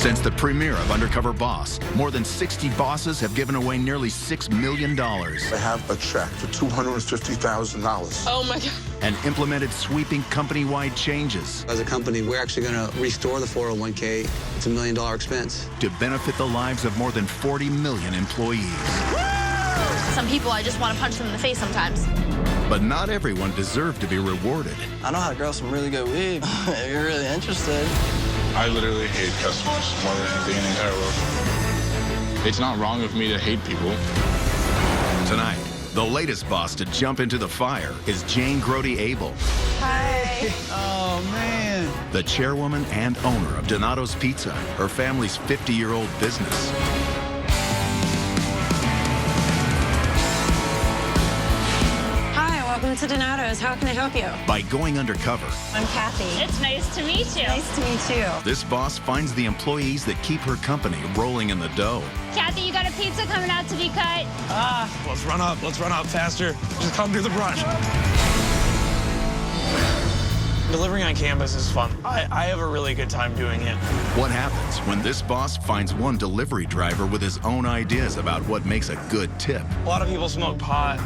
Since the premiere of Undercover Boss, more than 60 bosses have given away nearly $6 million. I have a check for $250,000. Oh my God. And implemented sweeping company-wide changes. As a company, we're actually going to restore the 401k. It's $1 million expense. To benefit the lives of more than 40 million employees. Some people, I just want to punch them in the face sometimes. But not everyone deserved to be rewarded. I know how to grow some really good weed, if you're really interested. I literally hate customers more than anything in the entire world. It's not wrong of me to hate people. Tonight, the latest boss to jump into the fire is Jane Grody Abel. Hi. Oh, man. The chairwoman and owner of Donato's Pizza, her family's 50-year-old business. Welcome to Donato's. How can I help you? By going undercover. I'm Kathy. It's nice to meet you. Nice to meet you. This boss finds the employees that keep her company rolling in the dough. Kathy, you got a pizza coming out to be cut? Let's run up faster. Just come do the brush. Delivering on campus is fun. I have a really good time doing it. What happens when this boss finds one delivery driver with his own ideas about what makes a good tip? A lot of people smoke pot,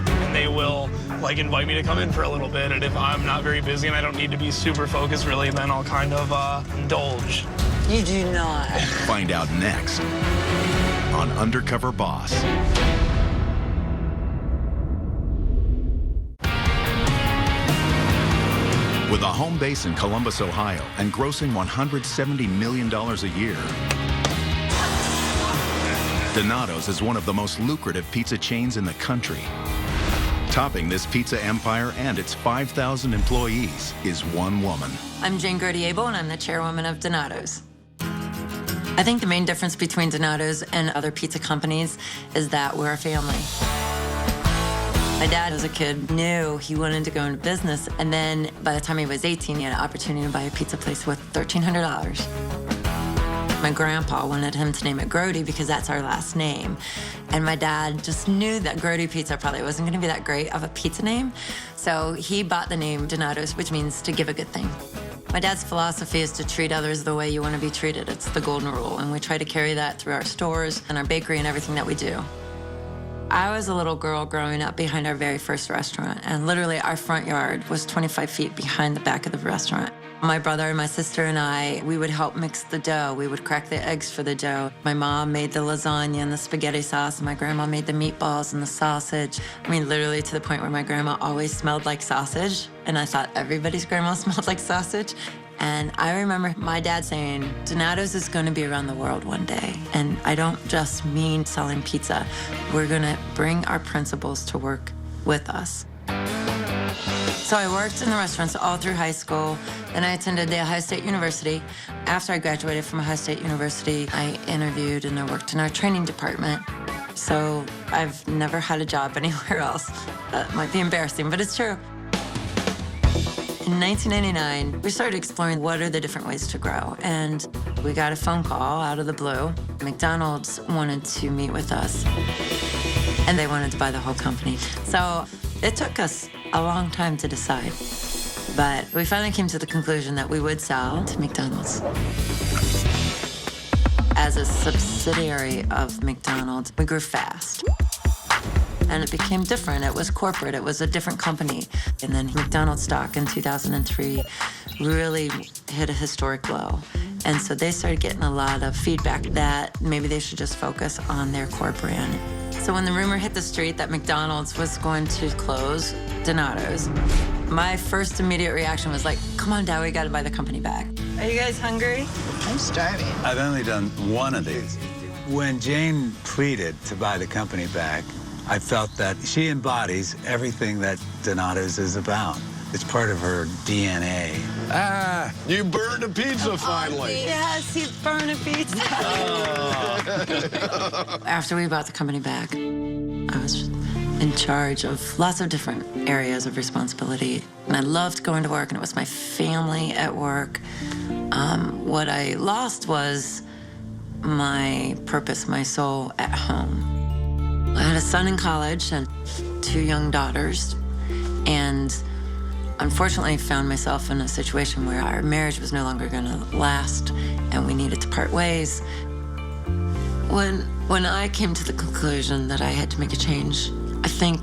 and they will invite me to come in for a little bit. And if I'm not very busy and I don't need to be super focused really, then I'll kind of indulge. You do not. Find out next on Undercover Boss. With a home base in Columbus, Ohio, and grossing $170 million a year, Donato's is one of the most lucrative pizza chains in the country. Topping this pizza empire and its 5,000 employees is one woman. I'm Jane Grody Abel, and I'm the chairwoman of Donato's. I think the main difference between Donato's and other pizza companies is that we're a family. My dad, as a kid, knew he wanted to go into business, and then by the time he was 18, he had an opportunity to buy a pizza place worth $1,300. My grandpa wanted him to name it Grody because that's our last name. And my dad just knew that Grody Pizza probably wasn't going to be that great of a pizza name. So he bought the name Donato's, which means to give a good thing. My dad's philosophy is to treat others the way you want to be treated. It's the golden rule. And we try to carry that through our stores and our bakery and everything that we do. I was a little girl growing up behind our very first restaurant. And literally our front yard was 25 feet behind the back of the restaurant. My brother and my sister and I, we would help mix the dough. We would crack the eggs for the dough. My mom made the lasagna and the spaghetti sauce, and my grandma made the meatballs and the sausage. I mean, literally to the point where my grandma always smelled like sausage, and I thought everybody's grandma smelled like sausage. And I remember my dad saying, Donato's is going to be around the world one day. And I don't just mean selling pizza. We're going to bring our principles to work with us. So I worked in the restaurants all through high school. Then I attended The Ohio State University. After I graduated from Ohio State University, I interviewed and I worked in our training department. So I've never had a job anywhere else. That might be embarrassing, but it's true. In 1999, we started exploring what are the different ways to grow. And we got a phone call out of the blue. McDonald's wanted to meet with us, and they wanted to buy the whole company. So it took us a long time to decide. But we finally came to the conclusion that we would sell to McDonald's. As a subsidiary of McDonald's, we grew fast. And it became different. It was corporate. It was a different company. And then McDonald's stock in 2003 really hit a historic low. And so they started getting a lot of feedback that maybe they should just focus on their core brand. So when the rumor hit the street that McDonald's was going to close Donato's, my first immediate reaction was like, come on, Dad, we gotta buy the company back. Are you guys hungry? I'm starving. I've only done one of these. When Jane pleaded to buy the company back, I felt that she embodies everything that Donato's is about. It's part of her DNA. Ah, you burned a pizza finally. Yes, he burned a pizza. After we bought the company back, I was in charge of lots of different areas of responsibility. And I loved going to work, and it was my family at work. What I lost was my purpose, my soul at home. I had a son in college and 2 young daughters, and unfortunately found myself in a situation where our marriage was no longer gonna last and we needed to part ways. When I came to the conclusion that I had to make a change, I think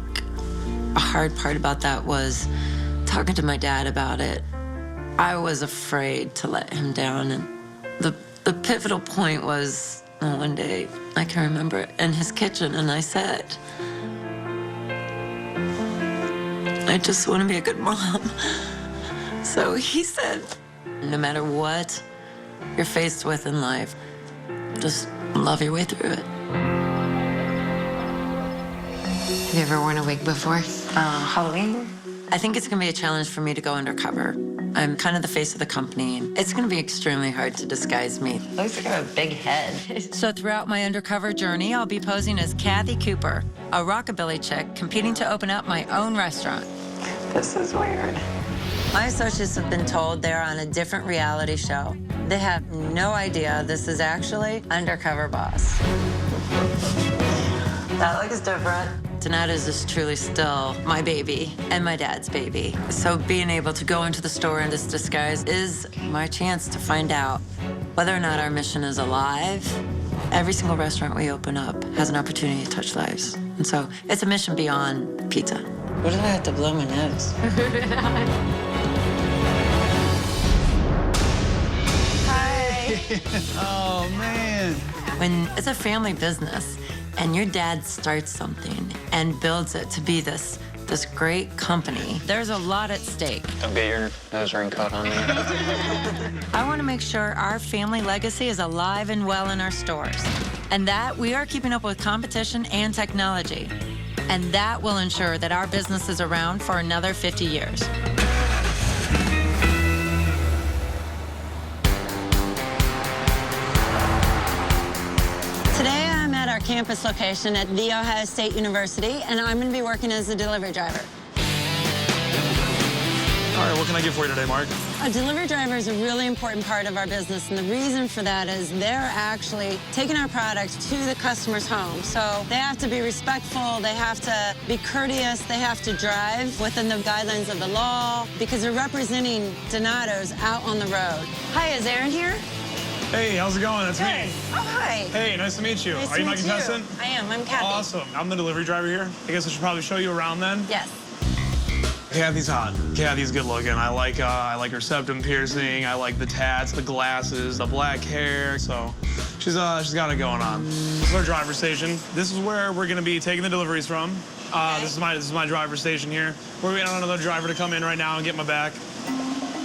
a hard part about that was talking to my dad about it. I was afraid to let him down, and the pivotal point was one day, I can remember it, in his kitchen, and I said, I just want to be a good mom. So he said, no matter what you're faced with in life, just love your way through it. Have you ever worn a wig before? Halloween? I think it's gonna be a challenge for me to go undercover. I'm kind of the face of the company. It's gonna be extremely hard to disguise me. Looks like I have a big head. So throughout my undercover journey, I'll be posing as Kathy Cooper, a rockabilly chick competing to open up my own restaurant. This is weird. My associates have been told they're on a different reality show. They have no idea this is actually Undercover Boss. That looks different. Donatos is truly still my baby and my dad's baby. So being able to go into the store in this disguise is my chance to find out whether or not our mission is alive. Every single restaurant we open up has an opportunity to touch lives. And so it's a mission beyond pizza. What did I have to blow my nose? Hi. Oh, man. When it's a family business and your dad starts something and builds it to be this great company, there's a lot at stake. Don't get your nose ring caught on me. I want to make sure our family legacy is alive and well in our stores, and that we are keeping up with competition and technology. And that will ensure that our business is around for another 50 years. Today I'm at our campus location at The Ohio State University, and I'm going to be working as a delivery driver. All right, what can I get for you today, Mark? A delivery driver is a really important part of our business, and the reason for that is they're actually taking our product to the customer's home. So they have to be respectful, they have to be courteous, they have to drive within the guidelines of the law, because they're representing Donatos out on the road. Hi, is Aaron here? Hey, how's it going? That's me. Oh, hi. Hey, nice to meet you. Nice Are you to my meet contestant? I am. I'm Kathy. Awesome. I'm the delivery driver here. I guess I should probably show you around then. Yes. Kathy's hot. Kathy's good looking. I like her septum piercing. I like the tats, the glasses, the black hair. So she's got it going on. This is our driver's station. This is where we're gonna be taking the deliveries from. Okay. This is my driver's station here. We're waiting on another driver to come in right now and get my back.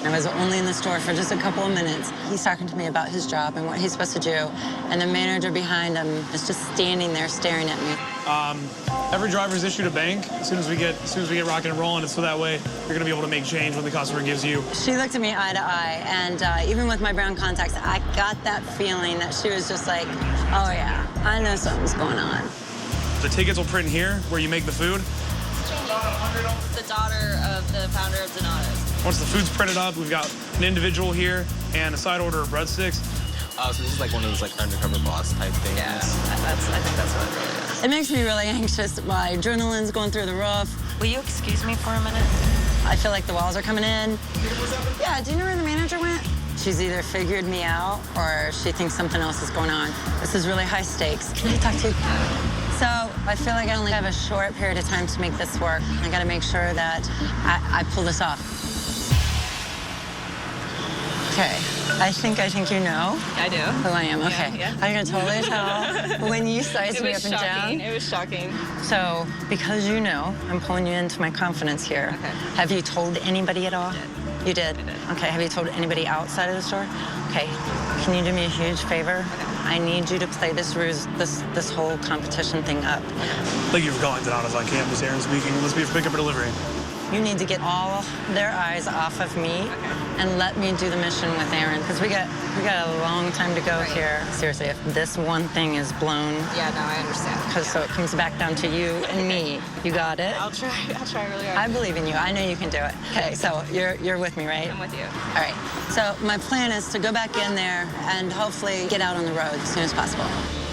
I was only in the store for just a couple of minutes. He's talking to me about his job and what he's supposed to do, and the manager behind him is just standing there staring at me. Every driver's issued a bank as soon as we get rocking and rolling, and so that way you're gonna be able to make change when the customer gives you. She looked at me eye to eye, and even with my brown contacts, I got that feeling that she was just like, oh yeah, I know something's going on. The tickets will print here where you make the food. The daughter of the founder of Donatos. Once the food's printed up, we've got an individual here and a side order of breadsticks. So this is like one of those like Undercover Boss type things. Yeah, I think that's what it really is. It makes me really anxious. My adrenaline's going through the roof. Will you excuse me for a minute? I feel like the walls are coming in. Yeah, do you know where the manager went? She's either figured me out or she thinks something else is going on. This is really high stakes. Can I talk to you? So I feel like I only have a short period of time to make this work. I gotta make sure that I pull this off. Okay, I think you know. I do. Who I am, okay. Yeah. I can totally tell when you sized me up and down. It was shocking. So, because you know, I'm pulling you into my confidence here. Okay. Have you told anybody at all? I did. You did? I did. Okay, have you told anybody outside of the store? Okay, can you do me a huge favor? Okay. I need you to play this whole competition thing up. Thank you for calling Donatos on campus. Aaron speaking. Let's be for pickup or delivery. You need to get all their eyes off of me and let me do the mission with Aaron, because we got a long time to go here. Seriously, if this one thing is blown, Yeah, no, I understand. so it comes back down to you and me. You got it? I'll try really hard. I believe in you. I know you can do it. Okay, so you're with me, right? I'm with you. All right. So my plan is to go back in there and hopefully get out on the road as soon as possible.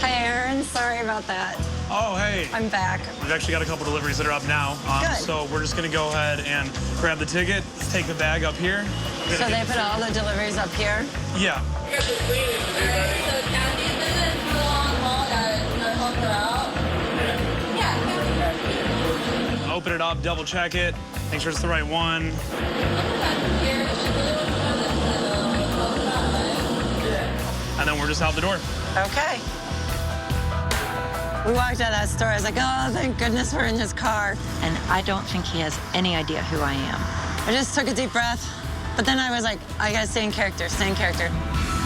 Hi, Aaron. Sorry about that. Oh, hey. I'm back. We've actually got a couple deliveries that are up now. Good. So we're just going to go ahead and grab the ticket, take the bag up here. So they put all the deliveries up here? Yeah. Open it up, double check it, make sure it's the right one. And then we're just out the door. Okay. We walked out of that store. I was like, oh, thank goodness we're in his car. And I don't think he has any idea who I am. I just took a deep breath. But then I was like, I gotta stay in character, stay in character.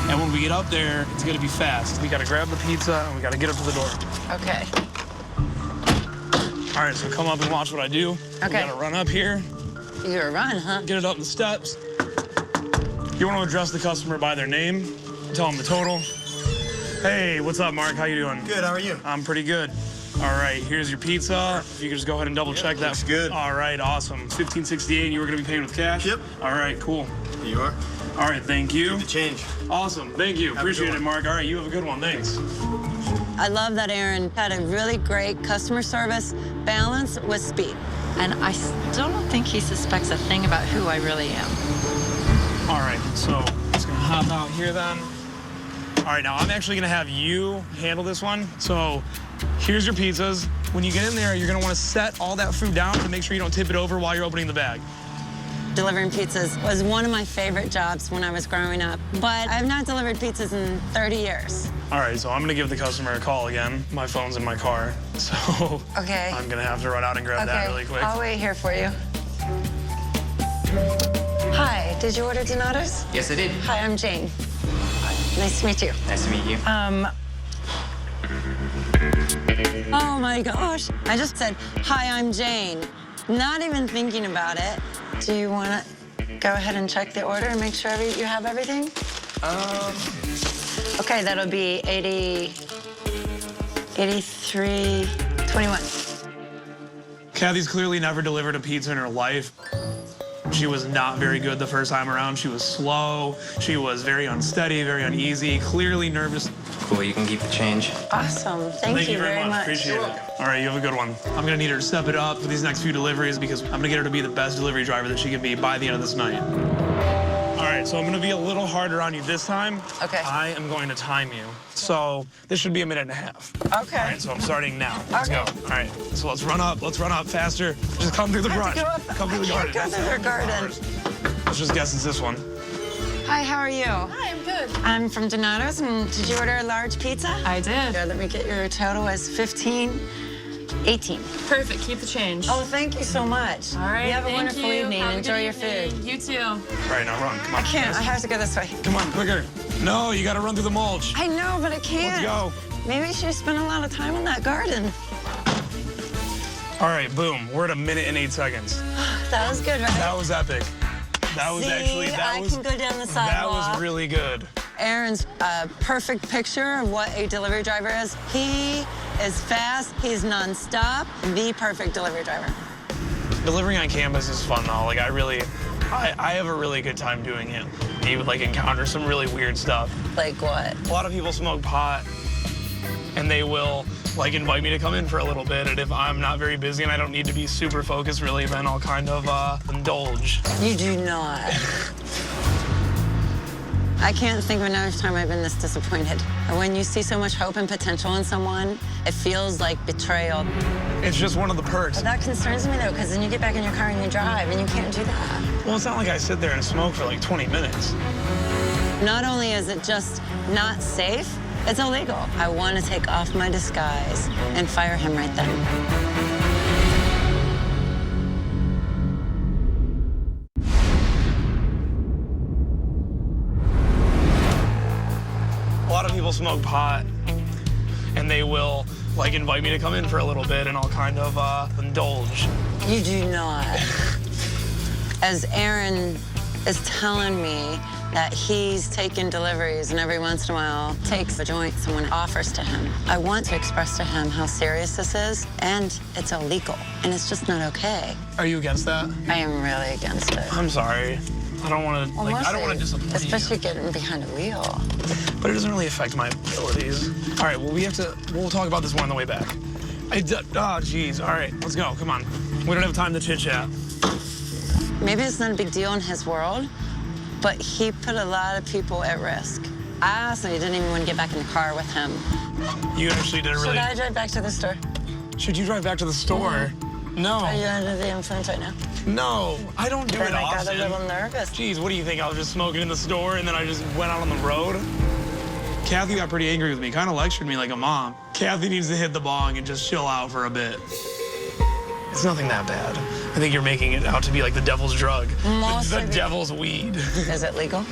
And when we get up there, it's gonna be fast. We gotta grab the pizza and we gotta get up to the door. Okay. All right, so come up and watch what I do. Okay. We gotta run up here. You gotta run, huh? Get it up the steps. You wanna address the customer by their name, tell them the total. Hey, what's up, Mark? How you doing? Good, how are you? I'm pretty good. All right, here's your pizza. If you could just go ahead and double check that. Looks good. All right, awesome. $15.68, you were gonna be paying with cash? Yep. All right, cool. Here you are. All right, thank you. Keep the change. Awesome, thank you. Appreciate it, Mark. All right, you have a good one, thanks. I love that Aaron had a really great customer service balance with speed. And I still don't think he suspects a thing about who I really am. All right, so just gonna hop out here then. All right, now I'm actually gonna have you handle this one. So here's your pizzas. When you get in there, you're gonna wanna set all that food down to make sure you don't tip it over while you're opening the bag. Delivering pizzas was one of my favorite jobs when I was growing up, but I've not delivered pizzas in 30 years. All right, so I'm gonna give the customer a call again. My phone's in my car, so Okay. I'm gonna have to run out and grab that really quick. I'll wait here for you. Hi, did you order Donato's? Yes, I did. Hi, I'm Jane. Nice to meet you. Nice to meet you. Oh my gosh. I just said, hi, I'm Jane. Not even thinking about it. Do you want to go ahead and check the order and make sure you have everything? Okay, that'll be 83.21. Kathy's clearly never delivered a pizza in her life. She was not very good the first time around. She was slow. She was very unsteady, very uneasy, clearly nervous. Cool, you can keep the change. Awesome. Thank you very much. Appreciate it. All right, you have a good one. I'm gonna need her to step it up for these next few deliveries because I'm gonna get her to be the best delivery driver that she can be by the end of this night. All right, so I'm gonna be a little harder on you this time. Okay. I am going to time you. So this should be a minute and a half. Okay. All right, so I'm starting now. Let's go. All right, so let's run up faster. Just come through the brush. Come through the garden. Go through their garden. Let's just guess it's this one. Hi, how are you? Hi, I'm good. I'm from Donato's, and did you order a large pizza? I did. Here, let me get your total as 15.18. Perfect. Keep the change. Oh, thank you so much. All right. You have a thank wonderful you. evening. Have a Enjoy good your food. evening. You too. All right, now run. Come on. I can't. I have to go this way. Come on, quicker. No, you got to run through the mulch. I know, but I can't. Let's go. Maybe she spent a lot of time in that garden. All right, boom. We're at a minute and 8 seconds. That was good, right? That was epic. That was actually, I can go down the sidewalk. That was really good. Aaron's a perfect picture of what a delivery driver is. He is fast, he's nonstop, the perfect delivery driver. Delivering on campus is fun though. Like I have a really good time doing it. You would like encounter some really weird stuff. Like what? A lot of people smoke pot and they will like invite me to come in for a little bit, and if I'm not very busy and I don't need to be super focused really, then I'll kind of indulge. You do not. I can't think of another time I've been this disappointed. When you see so much hope and potential in someone, it feels like betrayal. It's just one of the perks. But that concerns me, though, because then you get back in your car and you drive, and you can't do that. Well, it's not like I sit there and smoke for like 20 minutes. Not only is it just not safe, it's illegal. I want to take off my disguise and fire him right then. A lot of people smoke pot, and they will like invite me to come in for a little bit, and I'll kind of indulge. You do not. As Aaron is telling me that he's taken deliveries and every once in a while takes a joint someone offers to him, I want to express to him how serious this is, and it's illegal, and it's just not okay. Are you against that? I am really against it. I'm sorry. I don't want to I don't want to disappoint especially getting behind a wheel. But it doesn't really affect my abilities. All right, well, we'll talk about this more on the way back. Oh, geez. All right, let's go. Come on. We don't have time to chit-chat. Maybe it's not a big deal in his world, but he put a lot of people at risk. I honestly didn't even want to get back in the car with him. You actually didn't really... Should I drive back to the store? Should you drive back to the store? No. Are you under the influence right now? No, I don't do it often. I got a little nervous. Jeez, what do you think? I was just smoking in the store and then I just went out on the road? Kathy got pretty angry with me, kind of lectured me like a mom. Kathy needs to hit the bong and just chill out for a bit. It's nothing that bad. I think you're making it out to be like the devil's drug. The devil's weed. Is it legal?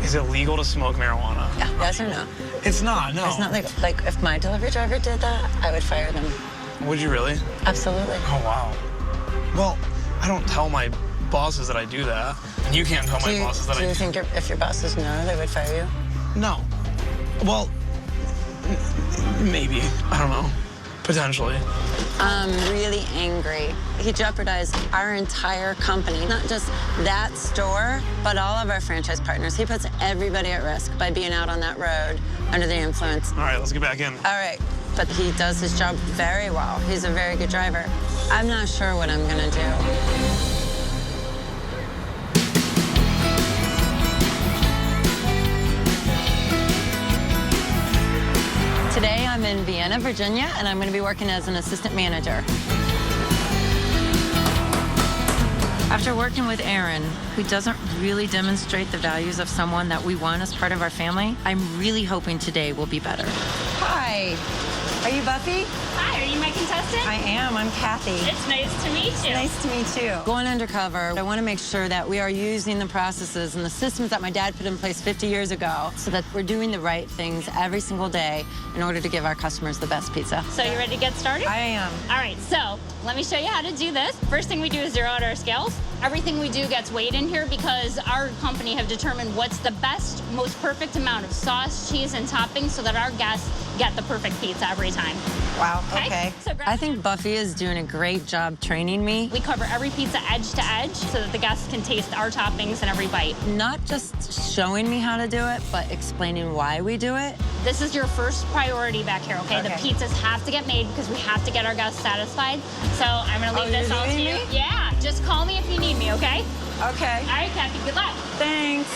Is it legal to smoke marijuana? Yeah, yes or no? It's not, no. It's not legal. Like, if my delivery driver did that, I would fire them. Would you really? Absolutely. Oh, wow. Well, I don't tell my bosses that I do that. You can't tell my bosses that I do. Do you think if your bosses know, they would fire you? No. Well, maybe. I don't know. Potentially. I'm really angry. He jeopardized our entire company, not just that store, but all of our franchise partners. He puts everybody at risk by being out on that road under the influence. All right, let's get back in. All right, but he does his job very well. He's a very good driver. I'm not sure what I'm gonna do. Today, I'm in Vienna, Virginia, and I'm going to be working as an assistant manager. After working with Aaron, who doesn't really demonstrate the values of someone that we want as part of our family, I'm really hoping today will be better. Hi. Are you Buffy? Hi, are you my contestant? I am. I'm Kathy. It's nice to meet you. Nice to meet you. Going undercover, I want to make sure that we are using the processes and the systems that my dad put in place 50 years ago so that we're doing the right things every single day in order to give our customers the best pizza. So you ready to get started? I am. All right, so let me show you how to do this. First thing we do is zero out our scales. Everything we do gets weighed in here because our company have determined what's the best, most perfect amount of sauce, cheese, and toppings so that our guests get the perfect pizza every time. Wow, okay. So I think Buffy is doing a great job training me. we cover every pizza edge to edge so that the guests can taste our toppings in every bite. Not just showing me how to do it, but explaining why we do it. This is your first priority back here, okay? The Okay. pizzas have to get made because we have to get our guests satisfied. So I'm gonna leave this you're all to leaving you. me? Yeah, just call me if you need me, okay? Okay. All right, Kathy, good luck. Thanks.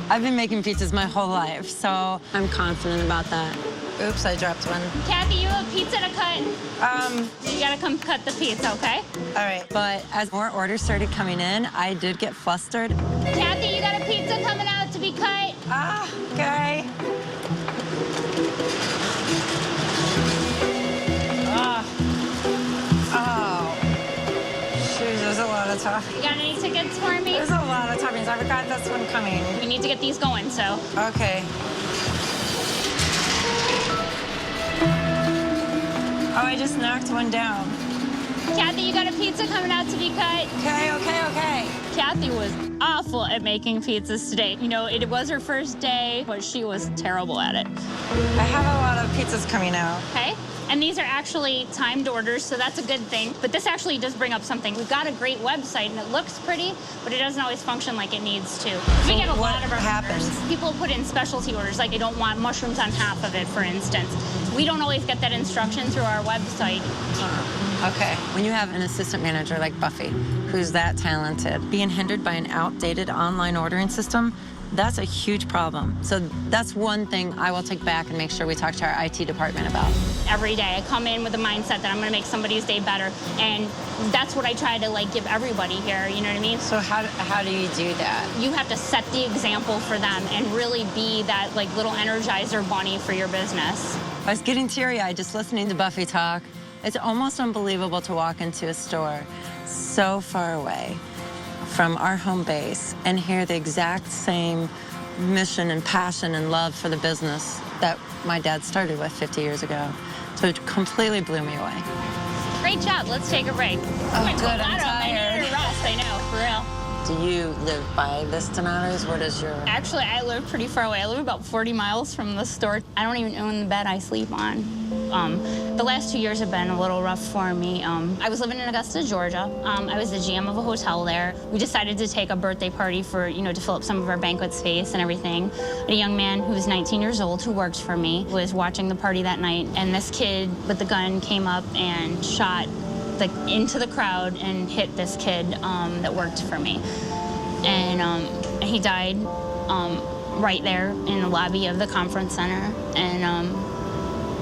I've been making pizzas my whole life, so I'm confident about that. Oops, I dropped one. Kathy, you have pizza to cut. You gotta come cut the pizza, okay? All right. But as more orders started coming in, I did get flustered. Kathy, you got a pizza coming out to be cut. Ah, okay. Oh. Shoot, there's a lot of toppings. You got any tickets for me? There's a lot of toppings. I forgot this one coming. We need to get these going, so. Okay. Oh, I just knocked one down. Kathy, you got a pizza coming out to be cut. Okay, okay, okay. Kathy was awful at making pizzas today. You know, it was her first day, but she was terrible at it. I have a lot of pizzas coming out. Okay? And these are actually timed orders, so that's a good thing. But this actually does bring up something. We've got a great website, and it looks pretty, but it doesn't always function like it needs to. We get a lot of our orders. People put in specialty orders, like they don't want mushrooms on half of it, for instance. We don't always get that instruction through our website. Okay. When you have an assistant manager like Buffy, who's that talented, Being hindered by an outdated online ordering system, that's a huge problem. so that's one thing I will take back and make sure we talk to our IT department about. Every day, I come in with the mindset that I'm gonna make somebody's day better, and that's what I try to like give everybody here, you know what I mean? So how do you do that? You have to set the example for them and really be that like little energizer bunny for your business. I was getting teary-eyed just listening to Buffy talk. It's almost unbelievable to walk into a store so far away from our home base and hear the exact same mission and passion and love for the business that my dad started with 50 years ago. So it completely blew me away. Great job. Let's take a break. Oh, good. I'm I tired. need to rest. I know, for real. Do you live by this Donato's? What is your... Actually, I live pretty far away. I live about 40 miles from the store. I don't even own the bed I sleep on. The last 2 years have been a little rough for me. I was living in Augusta, Georgia. I was the GM of a hotel there. We decided to take a birthday party for, to fill up some of our banquet space and everything. A young man who was 19 years old who worked for me was watching the party that night, and this kid with the gun came up and shot into the crowd and hit this kid that worked for me. And he died right there in the lobby of the conference center. And,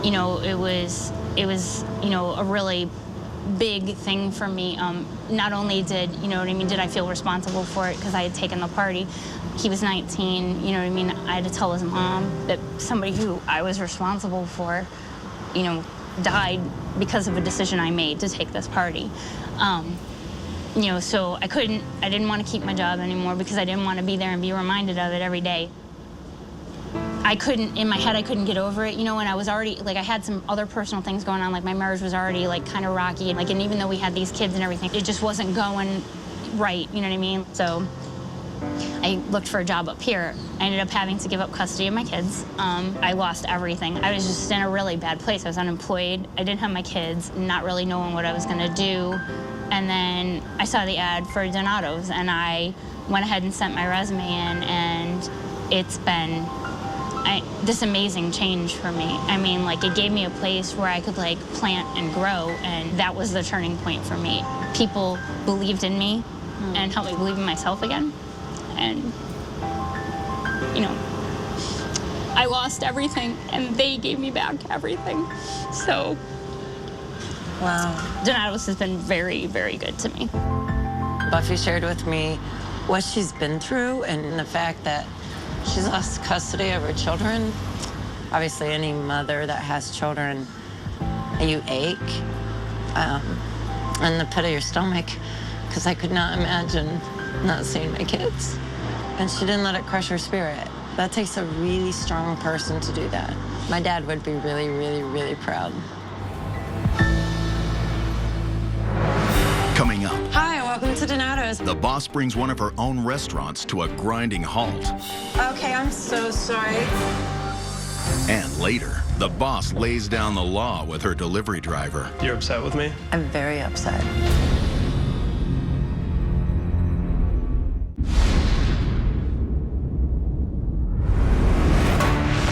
it was a really big thing for me. Not only did, did I feel responsible for it because I had taken the party. He was 19, I had to tell his mom that somebody who I was responsible for, died because of a decision I made to take this party. So I didn't want to keep my job anymore because I didn't want to be there and be reminded of it every day. In my head, I couldn't get over it, and I was already, I had some other personal things going on, my marriage was already, kind of rocky, and even though we had these kids and everything, it just wasn't going right, you know what I mean? So I looked for a job up here. I ended up having to give up custody of my kids. I lost everything. I was just in a really bad place. I was unemployed. I didn't have my kids, not really knowing what I was going to do. And then I saw the ad for Donato's, and I went ahead and sent my resume in, and it's been this amazing change for me. It gave me a place where I could, plant and grow, and that was the turning point for me. People believed in me and helped me believe in myself again. And, I lost everything, and they gave me back everything. So, wow. Donato's has been very, very good to me. Buffy shared with me what she's been through and the fact that she's lost custody of her children. Obviously, any mother that has children, you ache in the pit of your stomach, because I could not imagine not seeing my kids. And she didn't let it crush her spirit. That takes a really strong person to do that. My dad would be really, really, really proud. Coming up. Hi, welcome to Donato's. The boss brings one of her own restaurants to a grinding halt. Okay, I'm so sorry. And later, the boss lays down the law with her delivery driver. You're upset with me? I'm very upset.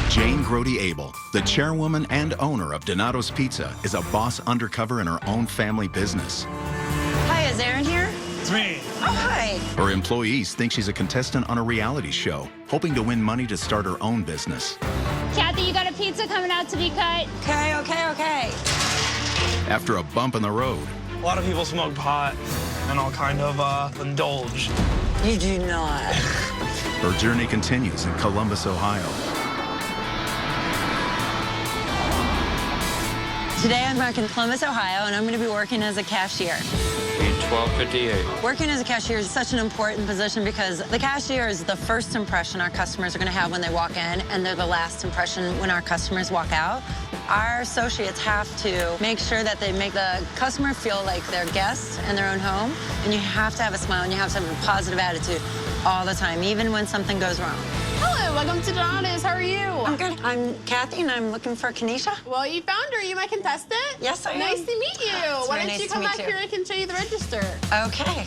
Jane Grody Abel, the chairwoman and owner of Donato's Pizza, is a boss undercover in her own family business. Hi, is Aaron here? It's me. Oh, hi. Her employees think she's a contestant on a reality show, hoping to win money to start her own business. Kathy, you got a pizza coming out to be cut? Okay. After a bump in the road. A lot of people smoke pot, and I'll kind of indulge. You do not. Her journey continues in Columbus, Ohio. Today I'm back in Columbus, Ohio, and I'm going to be working as a cashier. $12.58. Working as a cashier is such an important position because the cashier is the first impression our customers are going to have when they walk in, and they're the last impression when our customers walk out. Our associates have to make sure that they make the customer feel like they're guests in their own home, and you have to have a smile and you have to have a positive attitude all the time, even when something goes wrong. Hello, welcome to Donato's. How are you? I'm good. I'm Kathy, and I'm looking for Kanisha. Well, you found her. You my contestant? Yes, I am. Nice to meet you. Why don't you come back here and I can show you the register? Okay.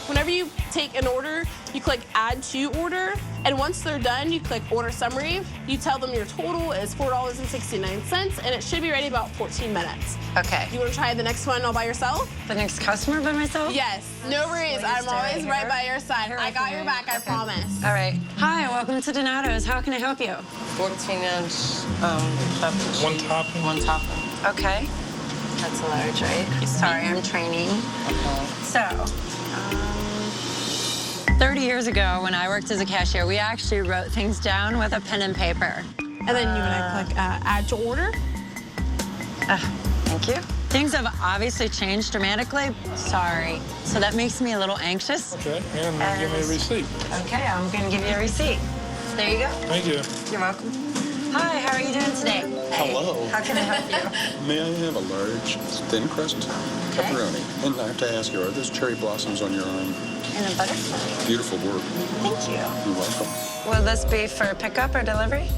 Whenever you take an order, you click Add to Order, and once they're done, you click Order Summary. You tell them your total is $4.69, and it should be ready about 14 minutes. Okay. You want to try the next one all by yourself? The next customer by myself? Yes. No worries. I'm always right by your side. I got your back, I promise. All right. Hi, welcome to Donato's. How can I help you? 14-inch chopped cheese. One topping. One topping. Okay. That's a large, right? Sorry, I'm training. So, 30 years ago, when I worked as a cashier, we actually wrote things down with a pen and paper. And then you and I click Add to Order. Thank you. Things have obviously changed dramatically. Sorry. So that makes me a little anxious. Okay, and give me a receipt. Okay, I'm going to give you a receipt. There you go. Thank you. You're welcome. Hi, how are you doing today? Hello. How can I help you? May I have a large thin crust? Pepperoni. And I have to ask you, are those cherry blossoms on your arm? And a butterfly. Beautiful work. Thank you. You're welcome. Will this be for pickup or delivery?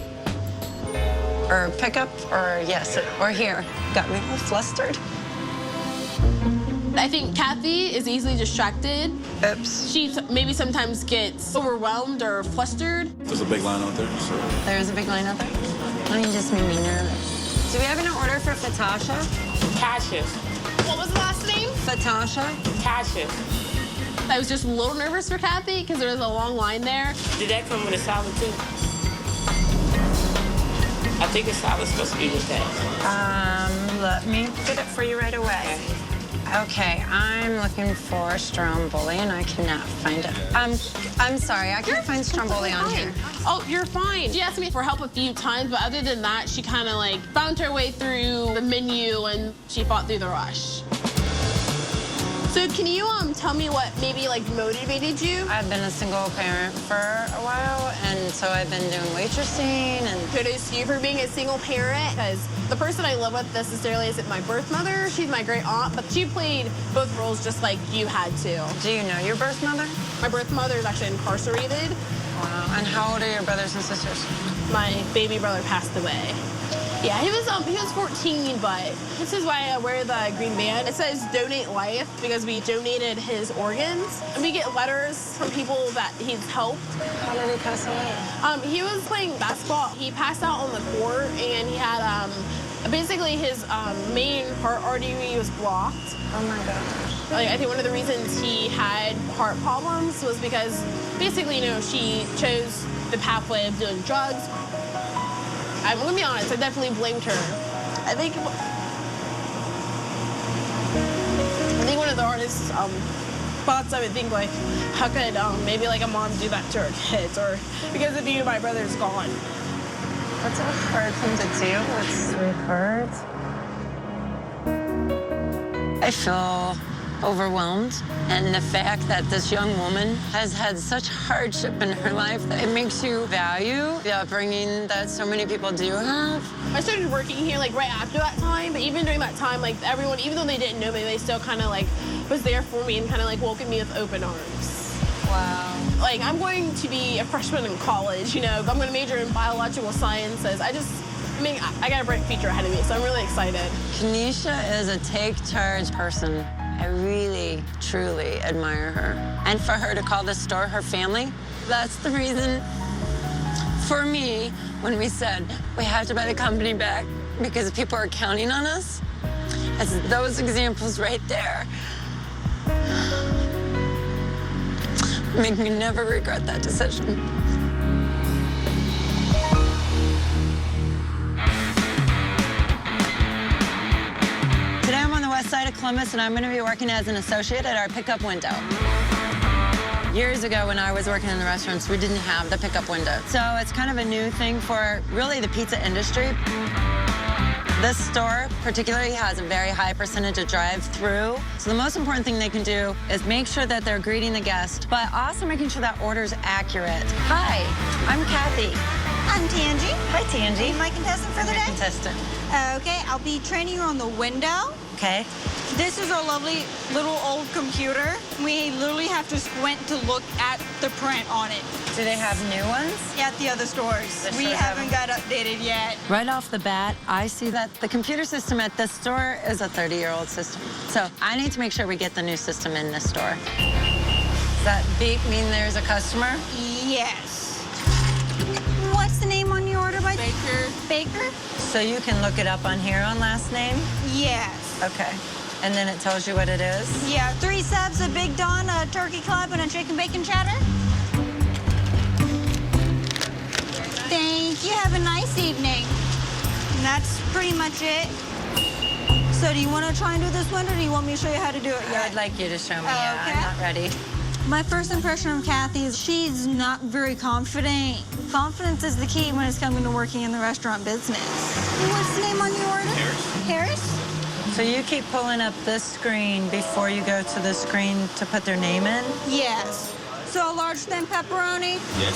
Or pickup, or yes, or here? Got me all flustered. I think Kathy is easily distracted. Oops. She maybe sometimes gets overwhelmed or flustered. There's a big line out there, so. There is a big line out there? Why don't you just make me nervous? Do we have an order for Fatasha? Cassius. What was the last name? Fatasha? Cassius. I was just a little nervous for Kathy because there was a long line there. Did that come with a salad too? I think a salad's supposed to be with that. Let me get it for you right away. Okay, I'm looking for stromboli and I cannot find it. I'm sorry, I can't find stromboli on here. Oh, you're fine. She asked me for help a few times, but other than that, she kind of like found her way through the menu and she fought through the rush. So can you tell me what maybe like motivated you? I've been a single parent for a while, and so I've been doing waitressing and... Kudos to you for being a single parent, because the person I live with necessarily isn't my birth mother. She's my great aunt, but she played both roles just like you had to. Do you know your birth mother? My birth mother is actually incarcerated. Wow. And how old are your brothers and sisters? My baby brother passed away. Yeah, he was 14, but this is why I wear the green band. It says donate life because we donated his organs. And we get letters from people that he's helped. How did he pass away? He was playing basketball. He passed out on the court and he had basically his main heart artery was blocked. Oh my gosh. Like, I think one of the reasons he had heart problems was because basically, you know, she chose the pathway of doing drugs. I'm gonna be honest, I definitely blamed her. I think one of the hardest thoughts I would think, like, how could maybe like a mom do that to her kids, or because of you, my brother's gone. That's a hard thing to do. It's really hurt. I feel overwhelmed, and the fact that this young woman has had such hardship in her life, it makes you value the upbringing that so many people do have. I started working here like right after that time, but even during that time, like everyone, even though they didn't know me, they still kind of like was there for me and kind of like welcomed me with open arms. Wow. Like, I'm going to be a freshman in college, you know, I'm going to major in biological sciences. I got a bright future ahead of me, so I'm really excited. Kenesha is a take-charge person. I really, truly admire her. And for her to call this store her family, that's the reason for me when we said we have to buy the company back because people are counting on us. It's those examples right there. Make me never regret that decision. Today I'm on the west side of Columbus, and I'm going to be working as an associate at our pickup window. Years ago, when I was working in the restaurants, we didn't have the pickup window. So it's kind of a new thing for really the pizza industry. This store particularly has a very high percentage of drive-through. So the most important thing they can do is make sure that they're greeting the guest, but also making sure that order's accurate. Hi, I'm Kathy. I'm Tangi. Hi, Tangi. Are you my contestant for the day? Contestant. Okay, I'll be training you on the window. Okay. This is our lovely little old computer. We literally have to squint to look at the print on it. Do they have new ones? Yeah, at the other stores. We haven't got updated yet. Right off the bat, I see that the computer system at this store is a 30-year-old system. So I need to make sure we get the new system in this store. Does that beep mean there's a customer? Yes. What's the name on your order by? Baker. Baker? So you can look it up on here on last name? Yes. Okay. And then it tells you what it is? Yeah, 3 subs, a Big Don, a turkey club, and a chicken bacon chowder. Thank you. Have a nice evening. And that's pretty much it. So do you want to try and do this one, or do you want me to show you how to do it yet? I'd like you to show me. Yeah, I'm not ready. My first impression of Kathy is she's not very confident. Confidence is the key when it's coming to working in the restaurant business. What's the name on your order? Harris. Harris? So you keep pulling up this screen before you go to the screen to put their name in? Yes. So a large thin pepperoni? Yes.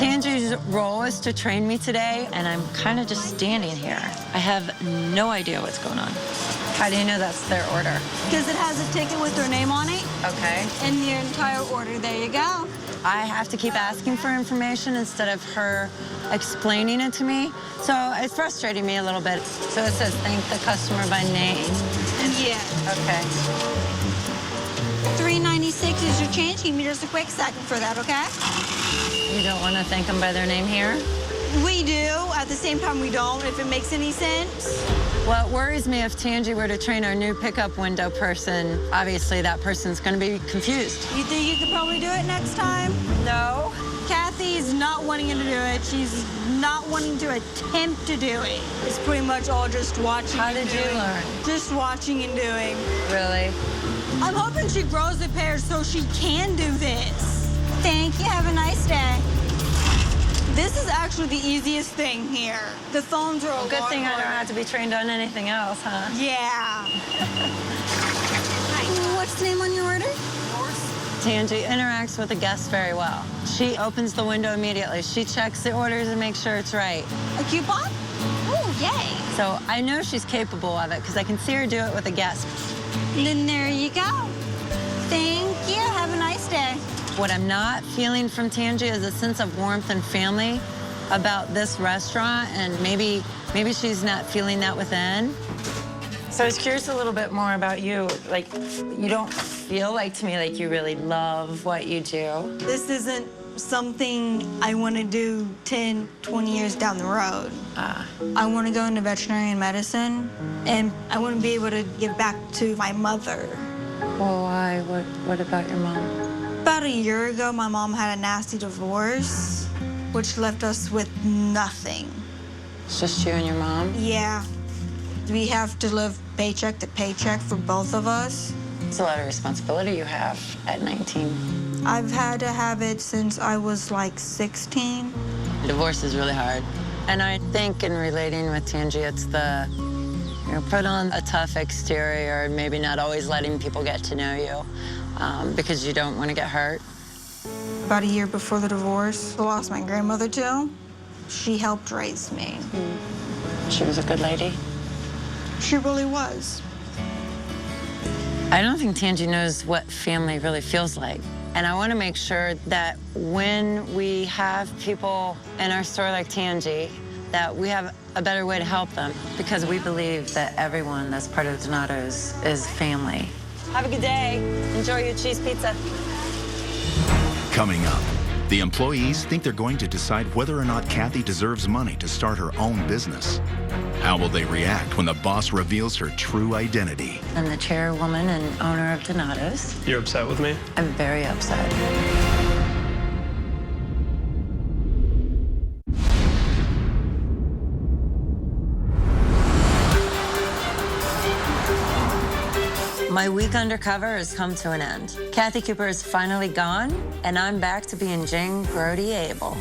Tangi's role is to train me today, and I'm kind of just standing here. I have no idea what's going on. How do you know that's their order? Because it has a ticket with their name on it. Okay. And your entire order. There you go. I have to keep asking for information instead of her explaining it to me. So it's frustrating me a little bit. So it says thank the customer by name. Yeah. Okay. $3.96 is your change. Give me just a quick second for that, okay? You don't want to thank them by their name here? We do. At the same time, we don't, if it makes any sense. Well, it worries me if Tangi were to train our new pickup window person. Obviously, that person's going to be confused. You think you could probably do it next time? No. Kathy's not wanting to do it. She's not wanting to attempt to do it. It's pretty much all just watching. How did you learn? Just watching and doing. Really? I'm hoping she grows a pair so she can do this. Thank you. Have a nice day. This is actually the easiest thing here. The phones are a Good lot thing I don't harder. have to be trained on anything else, huh? Yeah. What's the name on your order? Tangi interacts with the guests very well. She opens the window immediately. She checks the orders and makes sure it's right. A coupon? Oh, yay. So I know she's capable of it because I can see her do it with a guest. Then there you go. Thank you. Have a nice day. What I'm not feeling from Tangi is a sense of warmth and family about this restaurant, and maybe she's not feeling that within. So I was curious a little bit more about you. Like, you don't feel like to me like you really love what you do. This isn't something I want to do 10, 20 years down the road. I want to go into veterinary medicine, and I want to be able to give back to my mother. Well, why? What about your mom? About a year ago, my mom had a nasty divorce, which left us with nothing. It's just you and your mom? Yeah. We have to live paycheck to paycheck for both of us. It's a lot of responsibility you have at 19. I've had to have it since I was like 16. Divorce is really hard. And I think in relating with Tangi, it's the, put on a tough exterior and maybe not always letting people get to know you because you don't want to get hurt. About a year before the divorce, I lost my grandmother too. She helped raise me. She was a good lady? She really was. I don't think Tangi knows what family really feels like. And I want to make sure that when we have people in our store like Tangi, that we have a better way to help them. Because we believe that everyone that's part of Donato's is family. Have a good day. Enjoy your cheese pizza. Coming up, the employees think they're going to decide whether or not Kathy deserves money to start her own business. How will they react when the boss reveals her true identity? I'm the chairwoman and owner of Donato's. You're upset with me? I'm very upset. My week undercover has come to an end. Kathy Cooper is finally gone, and I'm back to being Jane Grody Abel.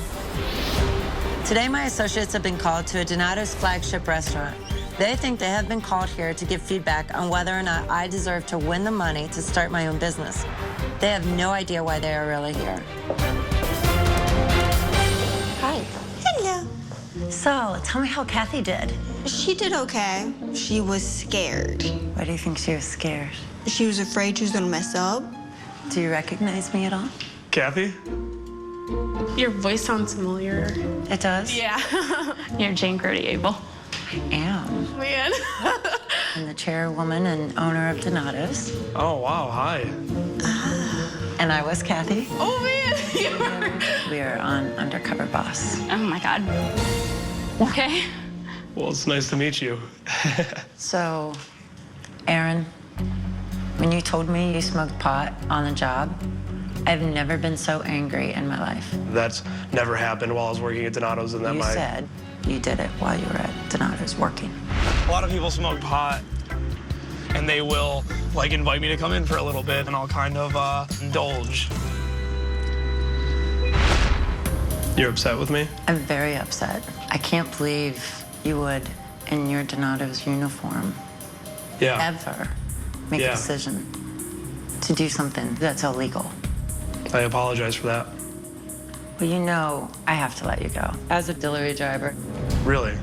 Today, my associates have been called to a Donato's flagship restaurant. They think they have been called here to give feedback on whether or not I deserve to win the money to start my own business. They have no idea why they are really here. Hi. Hello. So, tell me how Kathy did. She did okay. She was scared. Why do you think she was scared? She was afraid she was gonna mess up. Do you recognize me at all? Kathy? Your voice sounds familiar. It does? Yeah. You're Jane Grody Abel. I am. Man. I'm the chairwoman and owner of Donato's. Oh, wow, hi. And I was Kathy. Oh, man. We are on Undercover Boss. Oh, my God. Okay. Well, it's nice to meet you. So, Aaron, when you told me you smoked pot on the job, I've never been so angry in my life. That's never happened while I was working at Donato's, and that You said you did it while you were at Donato's working. A lot of people smoke pot, and they will, like, invite me to come in for a little bit, and I'll kind of indulge. You're upset with me? I'm very upset. I can't believe you would, in your Donato's uniform, ever make a decision to do something that's illegal. I apologize for that. Well, you know I have to let you go as a delivery driver. Really?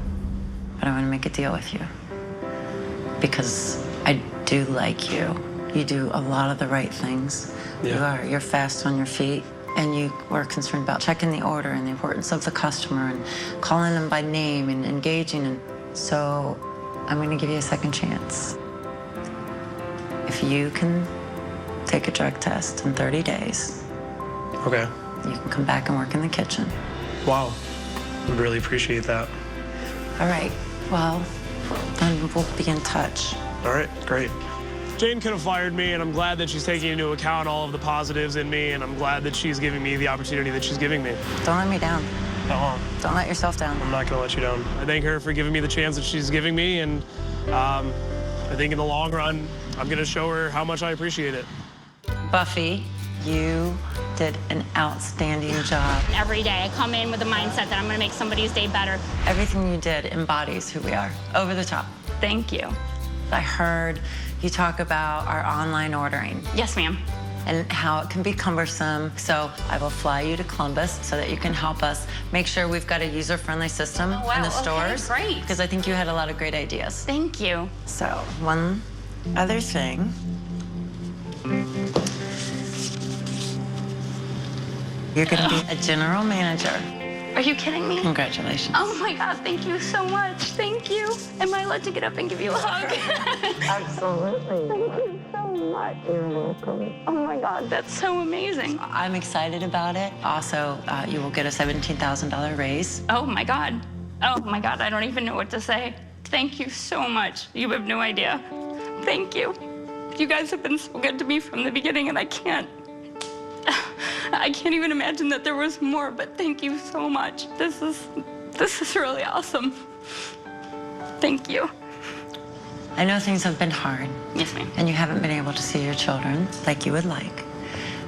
But I want to make a deal with you. Because I do like you. You do a lot of the right things. Yeah. You're fast on your feet, and you were concerned about checking the order and the importance of the customer and calling them by name and engaging. And so I'm going to give you a second chance. If you can take a drug test in 30 days, Okay. you can come back and work in the kitchen. Wow. I really appreciate that. All right, well, then we'll be in touch. All right, great. Jane could have fired me, and I'm glad that she's taking into account all of the positives in me, and I'm glad that she's giving me the opportunity that she's giving me. Don't let me down. Uh-huh. Don't let yourself down. I'm not going to let you down. I thank her for giving me the chance that she's giving me, and I think in the long run, I'm going to show her how much I appreciate it. Buffy, you did an outstanding job. Every day I come in with the mindset that I'm going to make somebody's day better. Everything you did embodies who we are. Over the top. Thank you. I heard you talk about our online ordering. Yes, ma'am. And how it can be cumbersome. So I will fly you to Columbus so that you can help us make sure we've got a user-friendly system in the stores. Okay, great. Because I think you had a lot of great ideas. Thank you. So one other thing. You're going to be a general manager. Are you kidding me? Congratulations. Oh my God, thank you so much. Thank you. Am I allowed to get up and give you a hug? Absolutely. Thank you so much. You're welcome. Oh my God, that's so amazing. I'm excited about it. Also, you will get a $17,000 raise. Oh my God. Oh my God, I don't even know what to say. Thank you so much. You have no idea. Thank you. You guys have been so good to me from the beginning, and I can't even imagine that there was more, but thank you so much. This is really awesome. Thank you. I know things have been hard. Yes, ma'am. And you haven't been able to see your children like you would like.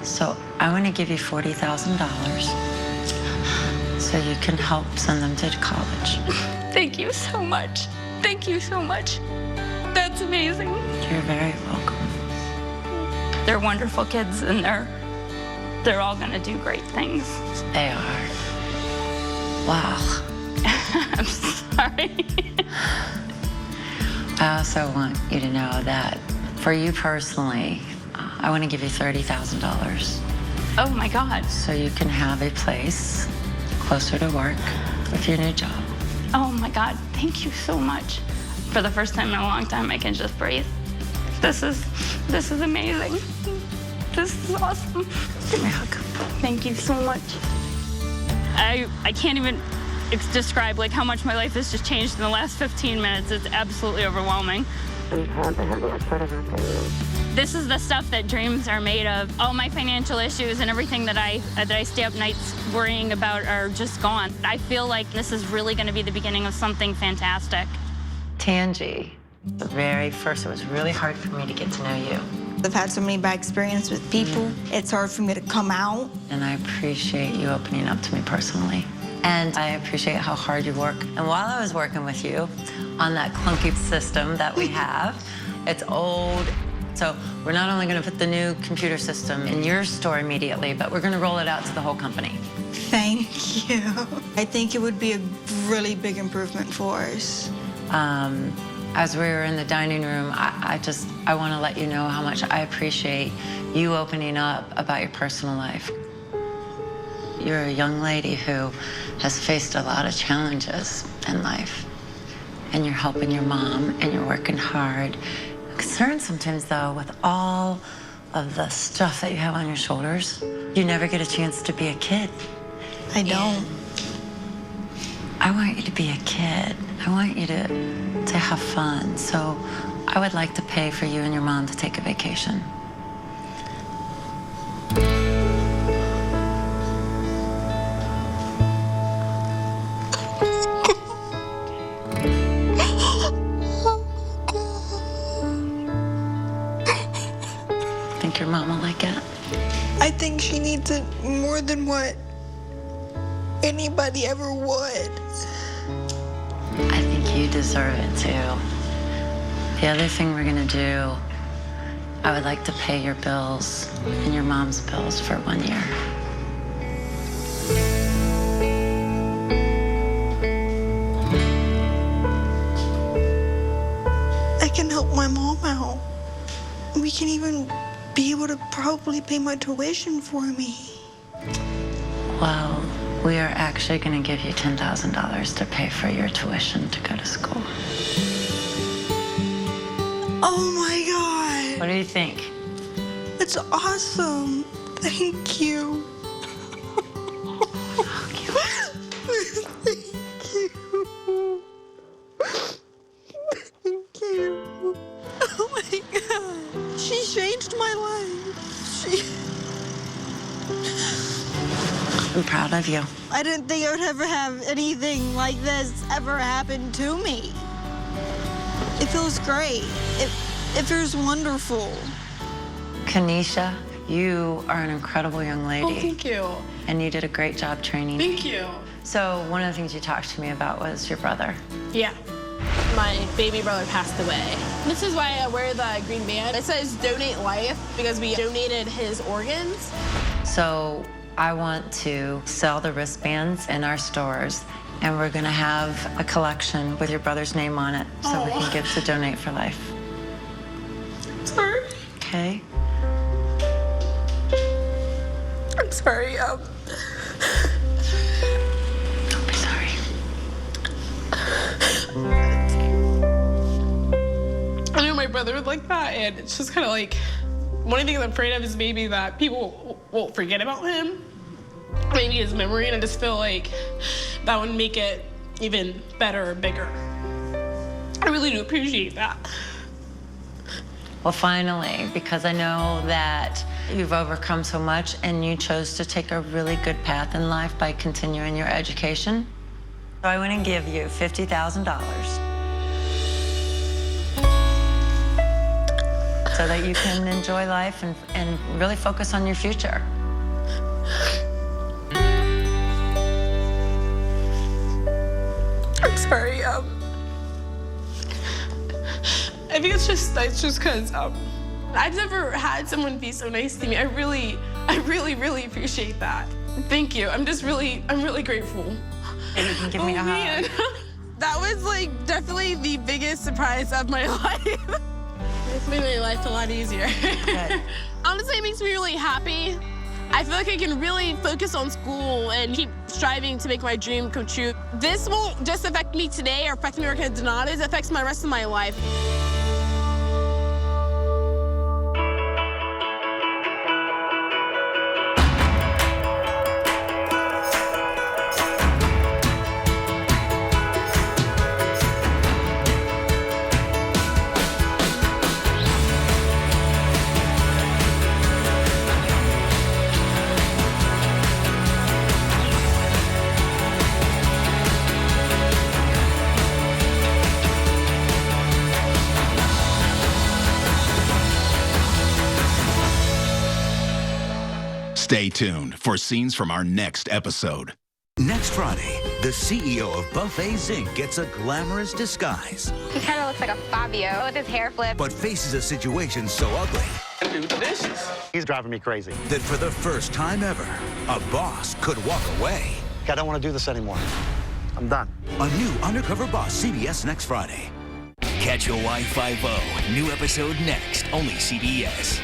So I want to give you $40,000 so you can help send them to college. Thank you so much. Thank you so much. That's amazing. You're very welcome. They're wonderful kids, and they're all gonna do great things. They are. Wow. I'm sorry. I also want you to know that for you personally, I want to give you $30,000. Oh my God. So you can have a place closer to work with your new job. Oh my God, thank you so much. For the first time in a long time, I can just breathe. This is amazing. This is awesome. Give me a hug. Thank you so much. I can't even describe like how much my life has just changed in the last 15 minutes. It's absolutely overwhelming. I'm proud to have you as part of our family. This is the stuff that dreams are made of. All my financial issues and everything that I stay up nights worrying about are just gone. I feel like this is really going to be the beginning of something fantastic. Tangi, the very first, it was really hard for me to get to know you. I've had so many bad experiences with people. It's hard for me to come out. And I appreciate you opening up to me personally. And I appreciate how hard you work. And while I was working with you on that clunky system that we have, it's old. So we're not only going to put the new computer system in your store immediately, but we're going to roll it out to the whole company. Thank you. I think it would be a really big improvement for us. As we were in the dining room, I want to let you know how much I appreciate you opening up about your personal life. You're a young lady who has faced a lot of challenges in life. And you're helping your mom, and you're working hard. I'm concerned sometimes, though, with all of the stuff that you have on your shoulders, you never get a chance to be a kid. I don't. I want you to be a kid. I want you to have fun. So I would like to pay for you and your mom to take a vacation. Think your mom will like it? I think she needs it more than what anybody ever would. I think you deserve it, too. The other thing we're gonna do, I would like to pay your bills and your mom's bills for 1 year. I can help my my mom out. We can even be able to probably pay my tuition for me. Well, we are actually going to give you $10,000 to pay for your tuition to go to school. Oh my God. What do you think? It's awesome. Thank you. Thank you. Thank you. Oh my God. She changed my life. I'm proud of you. I didn't think I would ever have anything like this ever happen to me. It feels great. It feels wonderful. Kanisha, you are an incredible young lady. Oh, thank you. And you did a great job training. Thank you. So one of the things you talked to me about was your brother. Yeah. My baby brother passed away. This is why I wear the green band. It says donate life because we donated his organs. So I want to sell the wristbands in our stores, and we're gonna have a collection with your brother's name on it so we can give to Donate for Life. Sorry. Okay? I'm sorry. Don't be sorry. I knew my brother would like that, and it's just kind of like, one of the things I'm afraid of is maybe that people won't forget about him, maybe his memory, and I just feel like that would make it even better or bigger. I really do appreciate that. Well, finally, because I know that you've overcome so much and you chose to take a really good path in life by continuing your education. So I want to give you $50,000 so that you can enjoy life and really focus on your future. I'm sorry. I think it's just because I've never had someone be so nice to me. I really appreciate that. Thank you. I'm really grateful. And you can give me a hug. Man. That was like definitely the biggest surprise of my life. It's made my life a lot easier. Good. Honestly, it makes me really happy. I feel like I can really focus on school and keep striving to make my dream come true. This won't just affect me today or affect me working at Donato's, it affects my rest of my life. Stay tuned for scenes from our next episode. Next Friday, the CEO of Buffet Zinc gets a glamorous disguise, He kind of looks like a Fabio with his hair flipped. but faces a situation so ugly Do the dishes. He's driving me crazy. that for the first time ever, a boss could walk away. I don't want to do this anymore. I'm done. A new Undercover Boss, CBS next Friday. Catch Hawaii 5-0. New episode next, only CBS.